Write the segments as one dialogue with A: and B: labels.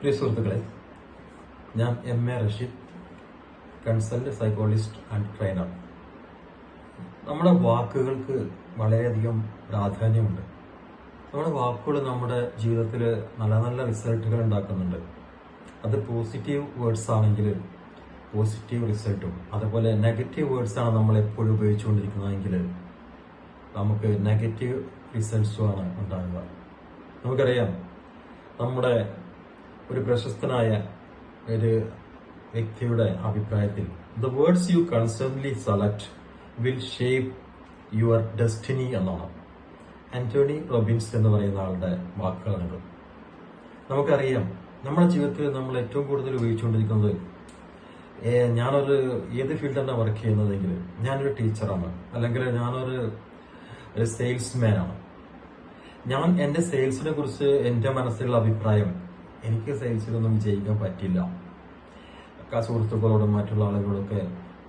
A: പ്രിയ സുഹൃത്തുക്കളെ, ഞാൻ MA Rasheed, consult psychologist and trainer. നമ്മുടെ വാക്കുകൾക്ക് വളരെയധികം പ്രാധാന്യമുണ്ട്. നമ്മുടെ വാക്കുകൾ നമ്മുടെ ജീവിതത്തിൽ നല്ല നല്ല റിസൾട്ടുകൾ ഉണ്ടാക്കുന്നുണ്ട്. അത് പോസിറ്റീവ് വേർഡ്സ് ആണെങ്കിൽ പോസിറ്റീവ് റിസൾട്ടും, അതുപോലെ നെഗറ്റീവ് വേർഡ്സ് ആണ് നമ്മൾ എപ്പോഴും ഉപയോഗിച്ചുകൊണ്ടിരിക്കുന്നതെങ്കിൽ നമുക്ക് നെഗറ്റീവ് റിസൾട്ട്സുമാണ് ഉണ്ടാകുക. നമുക്കറിയാം, നമ്മുടെ ഒരു പ്രശസ്തനായ ഒരു വ്യക്തിയുടെ അഭിപ്രായത്തിൽ the words you constantly select will shape your destiny എന്നാണ്. ആന്റോണി റോബിൻസ് എന്ന് പറയുന്ന ആളുടെ വാക്കുകളാണിത്. നമുക്കറിയാം, നമ്മുടെ ജീവിതത്തിൽ നമ്മൾ ഏറ്റവും കൂടുതൽ ഉപയോഗിച്ചുകൊണ്ടിരിക്കുന്നത്, ഞാനൊരു ഏത് ഫീൽഡിലാണ് വർക്ക് ചെയ്യുന്നതെങ്കിൽ ഞാനൊരു ടീച്ചറാണ്, അല്ലെങ്കിൽ ഞാനൊരു സെയിൽസ്മാനാണ്. ഞാൻ എൻ്റെ സെയിൽസിനെ കുറിച്ച് എൻ്റെ മനസ്സിലുള്ള അഭിപ്രായം, എനിക്ക് സെയിൽസിലൊന്നും വിജയിക്കാൻ പറ്റില്ല. സുഹൃത്തുക്കളോടും മറ്റുള്ള ആളുകളോടൊക്കെ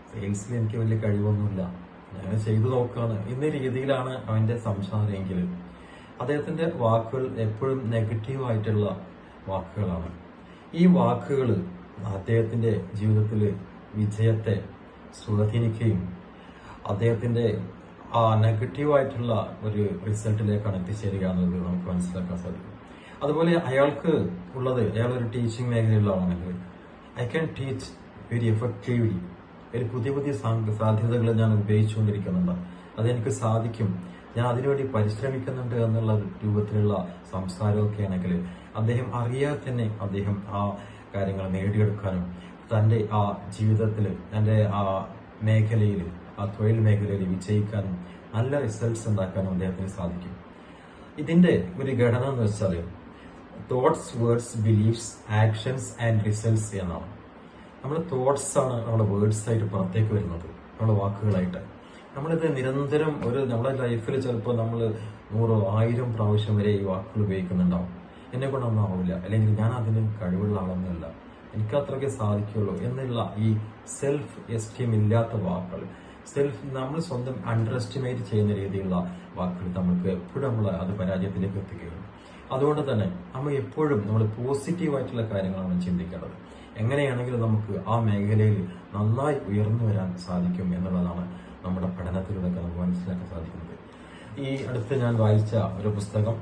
A: സെയിൽസിൽ എനിക്ക് വലിയ കഴിവൊന്നുമില്ല, ഞാൻ ചെയ്തു നോക്കുകയാണ് എന്ന രീതിയിലാണ് അവൻ്റെ സംസാരമെങ്കിൽ അദ്ദേഹത്തിൻ്റെ വാക്കുകൾ എപ്പോഴും നെഗറ്റീവായിട്ടുള്ള വാക്കുകളാണ്. ഈ വാക്കുകൾ അദ്ദേഹത്തിൻ്റെ ജീവിതത്തിൽ വിജയത്തെ സ്വാധീനിക്കുകയും അദ്ദേഹത്തിൻ്റെ ആ നെഗറ്റീവായിട്ടുള്ള ഒരു റിസൾട്ടിലേക്കാണ് എത്തിച്ചേരുക എന്നത് നമുക്ക് മനസ്സിലാക്കാൻ സാധിക്കും. അതുപോലെ അയാൾക്ക് ഉള്ളത്, അയാളൊരു ടീച്ചിങ് മേഖലയിലുള്ള ആളാണെങ്കിൽ I can teach very effectively. ഒരു പുതിയ പുതിയ സാധ്യതകൾ ഞാൻ ഉപയോഗിച്ചുകൊണ്ടിരിക്കുന്നുണ്ട്, അതെനിക്ക് സാധിക്കും, ഞാൻ അതിനുവേണ്ടി പരിശ്രമിക്കുന്നുണ്ട് എന്നുള്ള രൂപത്തിലുള്ള സംസാരമൊക്കെ ആണെങ്കിൽ അദ്ദേഹം അറിയാതെ തന്നെ അദ്ദേഹം ആ കാര്യങ്ങൾ നേടിയെടുക്കാനും തൻ്റെ ആ ജീവിതത്തിൽ, തൻ്റെ ആ മേഖലയിൽ, ആ തൊഴിൽ മേഖലയിൽ വിജയിക്കാനും നല്ല റിസൾട്ട്സ് ഉണ്ടാക്കാനും അദ്ദേഹത്തിന് സാധിക്കും. ഇതിന്റെ ഒരു ഘടന എന്ന് വെച്ചാൽ thoughts, words, beliefs, actions and results എന്നാണ്. നമ്മുടെ തോട്ട്സ് ആണ് നമ്മുടെ വേർഡ്സ് ആയിട്ട് പുറത്തേക്ക് വരുന്നത്, നമ്മുടെ വാക്കുകളായിട്ട്. നമ്മളിത് നിരന്തരം നമ്മുടെ ലൈഫിൽ ചിലപ്പോൾ നമ്മൾ 100, 1000 പ്രാവശ്യം വരെ ഈ വാക്കുകൾ ഉപയോഗിക്കുന്നുണ്ടാവും. എന്നെ കൊണ്ടൊന്നും ആവില്ല, അല്ലെങ്കിൽ ഞാൻ അതിന് കഴിവുള്ള ആളൊന്നുമല്ല, എനിക്ക് അത്രയ്ക്ക് സാധിക്കുള്ളൂ എന്നുള്ള ഈ സെൽഫ് എസ്റ്റീം ഇല്ലാത്ത വാക്കുകൾ, നമ്മൾ സ്വന്തം അണ്ടർ എസ്റ്റിമേറ്റ് ചെയ്യുന്ന രീതിയിലുള്ള വാക്കുകൾ നമുക്ക് എപ്പോഴും അത് പരാജയത്തിലേക്ക് എത്തിക്കുകയാണ്. അതുകൊണ്ട് തന്നെ നമ്മൾ എപ്പോഴും പോസിറ്റീവായിട്ടുള്ള കാര്യങ്ങളാണ് ചിന്തിക്കേണ്ടത്. എങ്ങനെയാണെങ്കിലും നമുക്ക് ആ മേഖലയിൽ നന്നായി ഉയർന്നു വരാൻ സാധിക്കും എന്നുള്ളതാണ് നമ്മുടെ പഠനത്തിലൂടെ നമുക്ക് മനസ്സിലാക്കാൻ സാധിക്കുന്നത്. ഈ അടുത്ത് ഞാൻ വായിച്ച ഒരു പുസ്തകം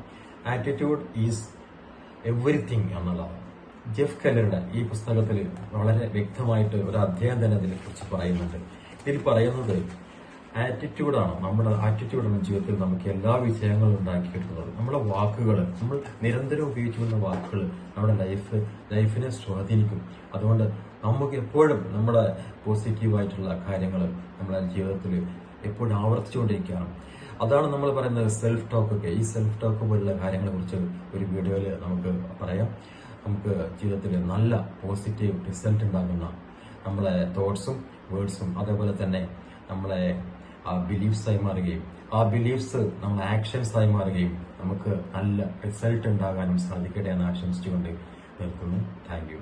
A: ആറ്റിറ്റ്യൂഡ് ഈസ് എവറിത്തിങ് എന്നുള്ളതാണ്. ജെഫ് കെല്ലറുടെ ഈ പുസ്തകത്തിൽ വളരെ വ്യക്തമായിട്ട് ഒരു അധ്യായം തന്നെ ഇതിനെക്കുറിച്ച് പറയുന്നുണ്ട്. ഇതിൽ പറയുന്നത് ആറ്റിറ്റ്യൂഡാണ്, നമ്മുടെ ആറ്റിറ്റ്യൂഡാണ് ജീവിതത്തിൽ നമുക്ക് എല്ലാ വിജയങ്ങളും ഉണ്ടാക്കിയെടുക്കുന്നത്. നമ്മുടെ വാക്കുകൾ, നമ്മൾ നിരന്തരം ഉപയോഗിച്ചുകൊണ്ട വാക്കുകൾ നമ്മുടെ ലൈഫിനെ സ്വാധീനിക്കും. അതുകൊണ്ട് നമുക്ക് എപ്പോഴും നമ്മുടെ പോസിറ്റീവായിട്ടുള്ള കാര്യങ്ങൾ നമ്മുടെ ജീവിതത്തിൽ എപ്പോഴും ആവർത്തിച്ചുകൊണ്ടിരിക്കുകയാണ്. അതാണ് നമ്മൾ പറയുന്നത് സെൽഫ് ടോക്കൊക്കെ. ഈ സെൽഫ് ടോക്ക് പോലുള്ള കാര്യങ്ങളെ കുറിച്ച് ഒരു വീഡിയോയിൽ നമുക്ക് പറയാം. നമുക്ക് ജീവിതത്തിൽ നല്ല പോസിറ്റീവ് റിസൾട്ട് ഉണ്ടാകുന്ന നമ്മളെ തോട്ട്സും വേർഡ്സും, അതേപോലെ തന്നെ നമ്മളെ ആ ബിലീഫ്സ് ആയി മാറുകയും ആ ബിലീഫ്സ് നമ്മളെ ആക്ഷൻസ് ആയി മാറുകയും നമുക്ക് നല്ല റിസൾട്ട് ഉണ്ടാകാനും സാധിക്കട്ടെ എന്ന് ആശംസിച്ചുകൊണ്ട് നിർത്തുന്നു. Thank you.